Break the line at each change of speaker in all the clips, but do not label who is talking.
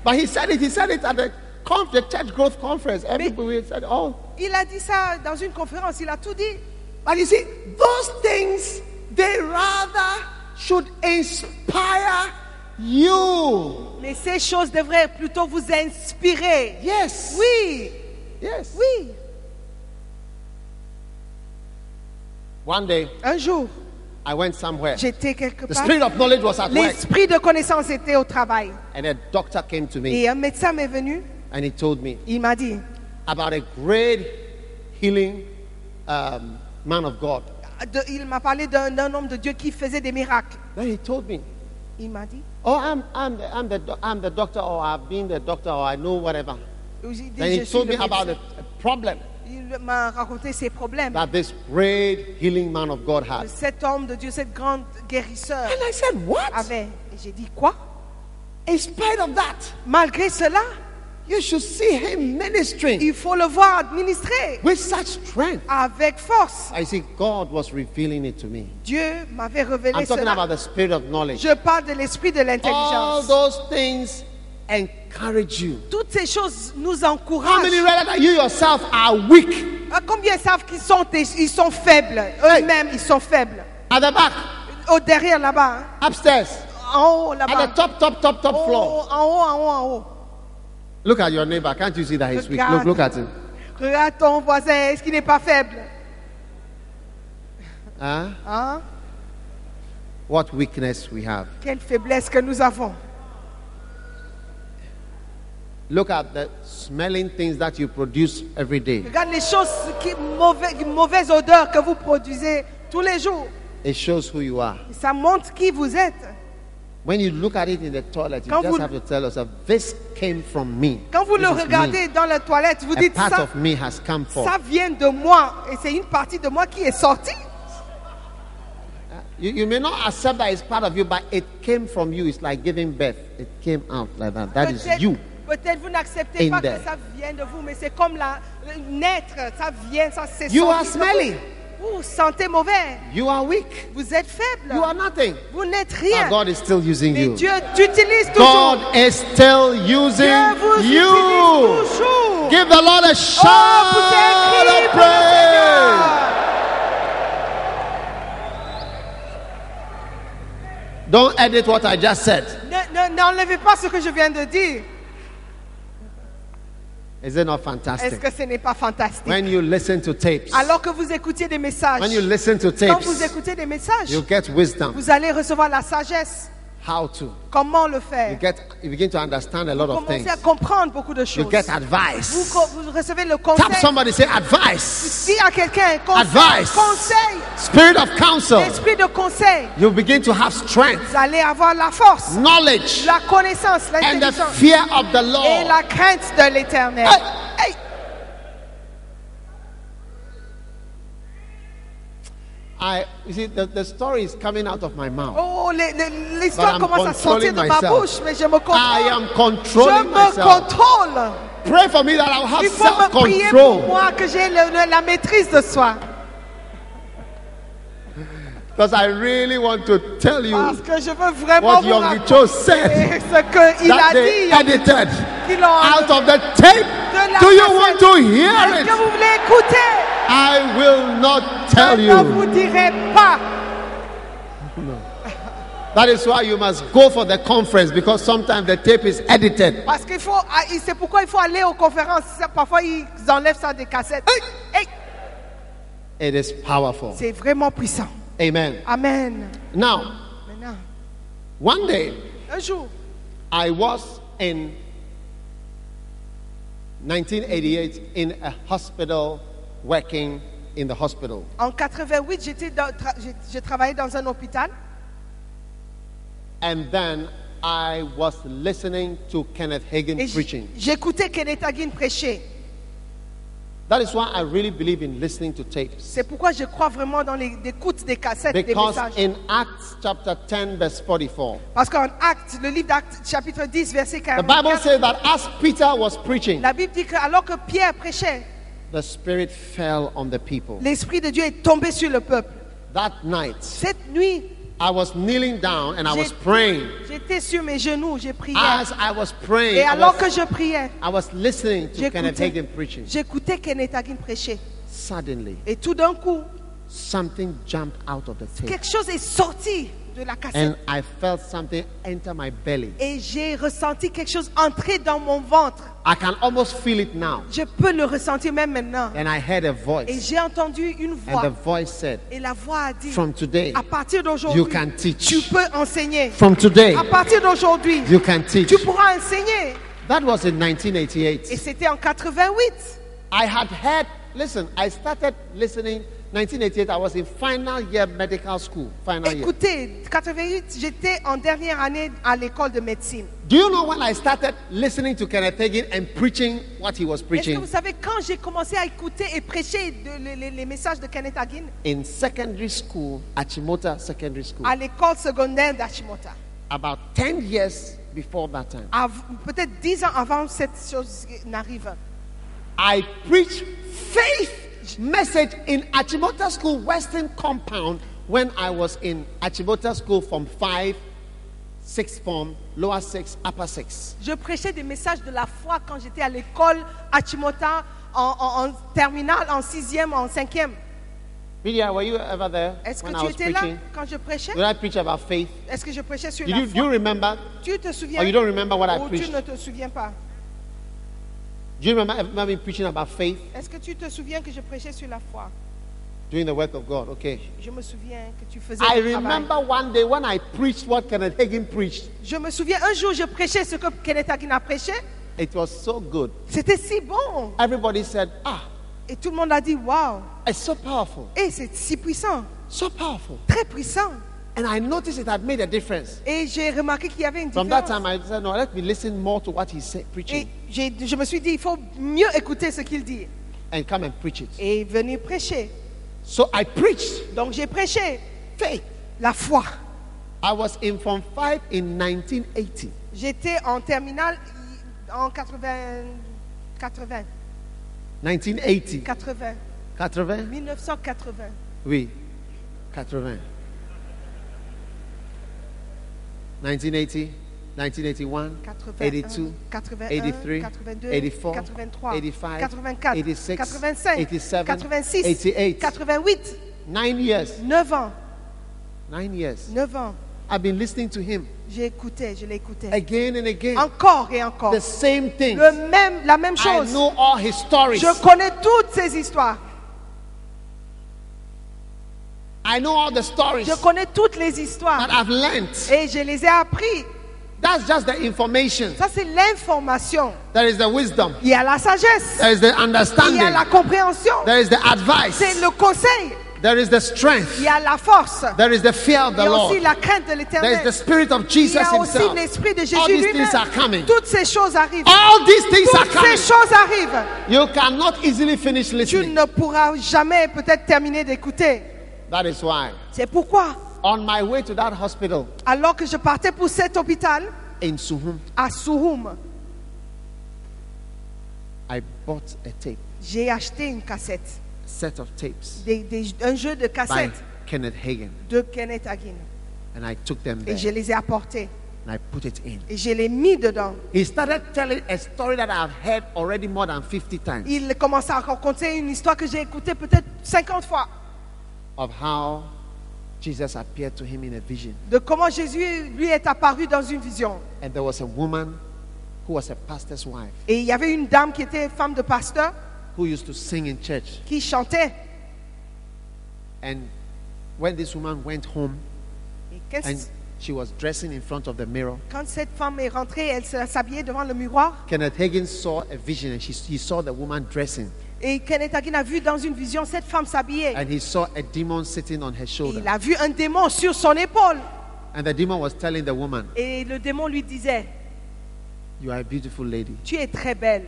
But he said it at the church growth conference. Everybody said, oh.
Il a dit ça dans une conférence, il a tout dit.
But you see, those things, they rather should inspire you.
Mais ces choses devraient plutôt vous inspirer.
Yes.
Oui.
Yes.
Oui.
One day,
Un jour,
I went somewhere.
j'étais quelque
The
part.
spirit of knowledge was at work.
L'esprit de connaissance était au travail.
And a doctor came to me
Et un médecin m'est venu.
and he told me
Il m'a dit
about a great healing man of God.
il m'a parlé d'un homme de Dieu qui faisait des miracles.
Then he told me,
Il m'a dit.
oh, I'm the doctor, or I've been the doctor, or I know whatever.
J'ai dit,
Then
je
he
suis
told
le
me about
médecin.
a problem
Il m'a raconté ses problèmes.
that this great healing man of God had.
Cet homme de Dieu, cette grande guérisseur
And I said, what?
avait. Et j'ai dit quoi?
In spite of that,
Malgré cela,
you should see him ministering
il faut le voir administrer
with such strength.
avec force.
I see God was revealing it to me.
Dieu m'avait révélé
I'm talking
cela.
about the spirit of knowledge.
Je parle de l'esprit de
All
l'intelligence.
those things encourage you.
Toutes ces choses nous
How
encouragent.
many realize that you yourself are weak?
Combien savent qu'ils sont faibles? Eux-mêmes, ils sont faibles.
At the back,
Au derrière là-bas, hein.
upstairs,
En haut
at
là-bas.
the top floor.
En haut, en haut.
Look at your neighbor. Can't you see that he's weak?
Regarde.
Look at him.
Regarde ton voisin, est-ce qu'il n'est pas faible?
Huh?
Hein?
What weakness we have.
Quelle faiblesse que nous avons.
Look at the smelling things that you produce every day.
Regarde les choses, mauvaise odeur que vous produisez tous les jours.
It shows who you are.
Ça montre qui vous êtes.
When you look at it in the toilet, you
Quand
just
vous-
have to tell yourself, this came from me.
Quand vous
This
le
is
regardez
me.
dans la toilette, vous
A
dites
part
ça,
of me has come forth.
ça vient de moi. Et c'est une partie de moi qui est sortie.
You may not accept that it's part of you, but it came from you. It's like giving birth. It came out like that. That is you.
Peut-être vous n'acceptez
In
pas
there.
que ça vient de vous, mais c'est comme naître, ça vient, ça c'est
You
sorti
are
de
smelly.
vous. Vous sentez mauvais.
You are weak.
Vous êtes faible.
You are nothing.
Vous n'êtes
But
rien.
God is still using
Mais
you.
Dieu t'utilise toujours.
God is still using
Dieu vous
you.
utilise toujours.
Give the Lord a shout
Oh, poussez un cri
of
pour le
praise.
Seigneur.
Don't edit what I just said.
N'enlevez pas ce que je viens de dire.
Is it not
Est-ce
fantastic?
que ce n'est pas fantastique?
When you listen to tapes,
Alors que vous écoutiez des messages,
when you listen to
quand vous
tapes,
écoutez des messages,
you get wisdom.
vous allez recevoir la sagesse.
How to?
Comment le faire?
You begin to understand a lot of
Commencez
things.
à comprendre beaucoup de
You
choses.
get advice.
Vous recevez le conseil.
Tap somebody, say advice.
Dis à quelqu'un, conseil,
Advice.
conseil,
Spirit of counsel.
l'esprit de conseil.
You begin to have strength,
Vous allez avoir la force,
knowledge,
la connaissance,
and the
l'intelligence
fear of the
et
Lord.
la crainte de l'éternel.
Hey, hey. You see, the story is coming out of my mouth.
Oh,
But
l'histoire
I'm
commence à sortir de
controlling
ma
myself.
bouche, mais je me
I
contrôle.
am
Je
controlling
me
myself.
contrôle.
Pray for me that I will have
Il faut me prier pour
self-control.
moi que j'ai la maîtrise de soi.
Because I really want to tell you
Parce que je veux vraiment
what
vous
Young
raconter
Cho said
ce qu'il
that
a
they
dit.
edited
Qu'ils l'ont
out of the tape.
de la
Do you
cassette.
want to hear
Est-ce
it?
que vous voulez écouter?
I will not tell
Je ne vous
you.
dirai pas.
That is why you must go for the conference, because sometimes the tape is edited.
Parce qu'il faut, c'est pourquoi il faut aller aux conférences. Parfois, ils enlèvent ça des cassettes. Hey,
It is powerful.
c'est vraiment puissant.
Amen.
Amen.
Now,
Maintenant,
one day
un jour,
I was in 1988 in a hospital, working in the hospital.
en 88, j'ai travaillé dans un hôpital.
And then I was listening to Kenneth Hagin
Et
preaching.
j'écoutais Kenneth Hagin prêcher.
That is why I really believe in listening to tapes.
C'est pourquoi je crois vraiment dans l'écoute des cassettes, des
Because
messages.
in Acts chapter 10, verse 44,
Parce qu'en Actes, le livre d'Actes, chapitre 10, verset
the Bible
44,
says that as Peter was preaching,
la Bible dit que alors que Pierre prêchait,
the Spirit fell on the people.
l'Esprit de Dieu est tombé sur le peuple.
That night,
Cette nuit,
I was kneeling down and I was praying.
J'étais sur mes genoux, j'ai prié.
As I was praying,
Et alors que je priais,
I was listening to Kenneth
j'écoutais
Hagin preaching.
j'écoutais Kenneth Hagin prêcher.
Suddenly,
Et tout d'un coup,
something jumped out of the tape.
quelque chose est sorti de la cassette.
And I felt something enter my belly.
Et j'ai ressenti quelque chose entrer dans mon ventre.
I can almost feel it now.
Je peux le ressentir même maintenant.
And I heard a
Et
voice.
j'ai entendu une
And the
voix.
voice said,
Et la voix a dit,
from today,
à partir
you
d'aujourd'hui,
can teach.
tu peux enseigner.
From today,
À partir d'aujourd'hui,
you can teach.
tu pourras enseigner.
That was in
Et
1988.
c'était en 88.
I had heard, listen, I started listening 1988. I was in final year medical school. Final year.
Écoutez, 88, j'étais en dernière année à l'école de médecine.
Do you know when I started listening to Kenneth Hagin and preaching what he was
Est-ce que
preaching?
vous savez, quand j'ai commencé à écouter et prêcher les messages de Kenneth Hagin
In secondary school, Achimota Secondary School.
à l'école secondaire d'Achimota,
About 10 years before that time.
peut-être 10 ans avant cette chose n'arrive,
I preached faith message in Achimota School Western Compound when I was in Achimota School from 5, 6 form, lower 6, upper 6.
je prêchais des messages de la foi quand j'étais à l'école Achimota en terminale, en 6e, en 5e.
Lydia, were you ever there
Est-ce que
when I
tu
was
étais là
preaching?
quand je prêchais?
Did I preach about faith?
Est-ce que je prêchais sur
Do
la
you
foi?
remember?
Tu te souviens?
Or you don't remember what I
Ou tu
preached?
ne te souviens pas?
Do you remember me preaching about faith?
Est-ce que tu te souviens que je prêchais sur la foi?
Doing the work of God, okay.
Je me souviens que tu faisais
I
le travail.
remember one day when I preached what Kenneth Hagin preached.
Je me souviens, un jour, je prêchais ce que Kenneth Hagin a prêché.
It was so good.
C'était si bon.
Everybody said, ah,
Et tout le monde a dit, waouh.
it's so powerful.
Et c'est si puissant.
So powerful.
Très puissant.
And I noticed it had made a difference.
Et j'ai remarqué qu'il y avait une
From that
différence.
time, I said, no, let me listen more to what he's
Et
preaching
je me suis dit, il faut mieux écouter ce qu'il dit.
and come and preach it.
Et venir prêcher.
So I preached
Donc j'ai prêché
faith.
la foi.
I was in Form 5 in 1980.
J'étais en terminale en 80.
1980.
80.
80?
1980.
Oui. 80. 1980, 1981, 82,
81,
83,
82,
84,
83,
85,
84,
86,
85,
87,
86,
88.
88,
9 years.
9 ans,
9 years.
9 ans.
I've been listening to him
Je l'écoutais.
again and again.
Encore et encore.
The same thing.
La même
I
chose.
know all his stories.
Je connais toutes ces histoires.
I know all the stories
Je connais toutes les histoires.
that I've learned.
Et je les ai appris.
That's just the information.
Ça, c'est l'information.
There is the wisdom.
Il y a la sagesse.
There is the
Il y a
understanding.
la compréhension.
There is the advice.
C'est le conseil.
There is the strength.
Il y a la force.
There is the fear of
Il
the
y a aussi
Lord.
la crainte de
There is
l'Éternel.
the spirit of
Il
Jesus
y a aussi
himself.
l'esprit de
All
Jésus
these
lui-même.
things are coming.
Toutes ces choses arrivent.
All these things are
Toutes ces
coming.
choses arrivent.
You cannot easily finish
Tu
listening.
ne pourras jamais peut-être terminer d'écouter.
That is why,
C'est pourquoi,
on my way to that hospital
alors que je partais pour cet hôpital
in Suhum,
à Suhum,
I bought a tape,
j'ai acheté une cassette,
set of tapes
un jeu de
by
cassettes
Kenneth Hagin,
de Kenneth Hagin.
and I took them
Et
there
je les ai apportés.
and I put it in.
Et je les mis dedans.
He started telling a story that I've heard already more than 50 times
Il commençait à raconter une histoire que j'ai écoutée peut-être 50 fois.
of how Jesus appeared to him in a vision.
De comment Jésus lui est apparu dans une vision.
And there was a woman who was a pastor's wife
Et il y avait une dame qui était femme de pasteur
who used to sing in church.
qui chantait.
And when this woman went home
Et
and she was dressing in front of the mirror,
quand cette femme est rentrée, elle s'habillait devant le miroir.
Kenneth Hagin saw a vision and he saw the woman dressing
Et Kenneth Hagin a vu dans une vision cette femme s'habiller.
and he saw a demon sitting on her
Et
shoulder.
il a vu un démon sur son épaule.
And the demon was telling the woman,
Et le démon lui disait,
you are a beautiful lady.
tu es très belle.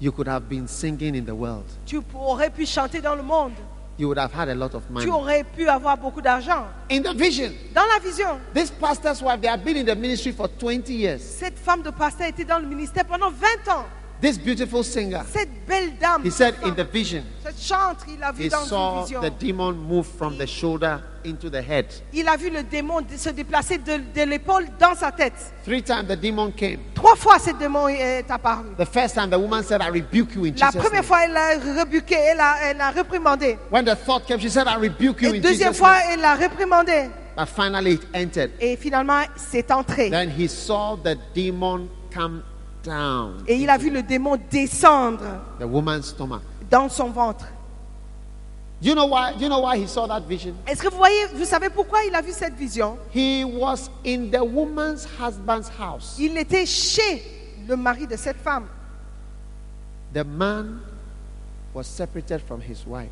You could have been singing in the world.
Tu aurais pu chanter dans le monde.
You would have had a lot of money.
Tu aurais pu avoir beaucoup d'argent.
In the vision,
Dans la vision,
this pastor's wife, they have been in the ministry for 20 years.
cette femme de pasteur était dans le ministère pendant 20 ans.
This beautiful singer,
Cette belle dame,
he said in the vision,
cette chantre, il a vu
he
dans une
saw
vision.
the demon move from the shoulder into the head.
Il a vu le démon se déplacer de l'épaule dans sa tête.
3 times the demon came.
3 fois, ce démon est apparu.
The first time the woman said, I rebuke you in
La
Jesus'
première
name.
fois, elle l'a rebuqué, elle l'a réprimandé.
When the thought came, she said, I rebuke you
Et
in
deuxième
Jesus'
fois,
name.
elle l'a réprimandé.
But finally it entered.
Et finalement, c'est entré.
Then he saw the demon come down
Et il a vu le démon descendre
the woman's stomach.
dans son ventre.
Do you know why? Do you know why he saw that vision?
Est-ce que vous savez pourquoi il a vu cette vision?
He was in the woman's husband's house.
Il était chez le mari de cette femme.
The man was separated from his wife.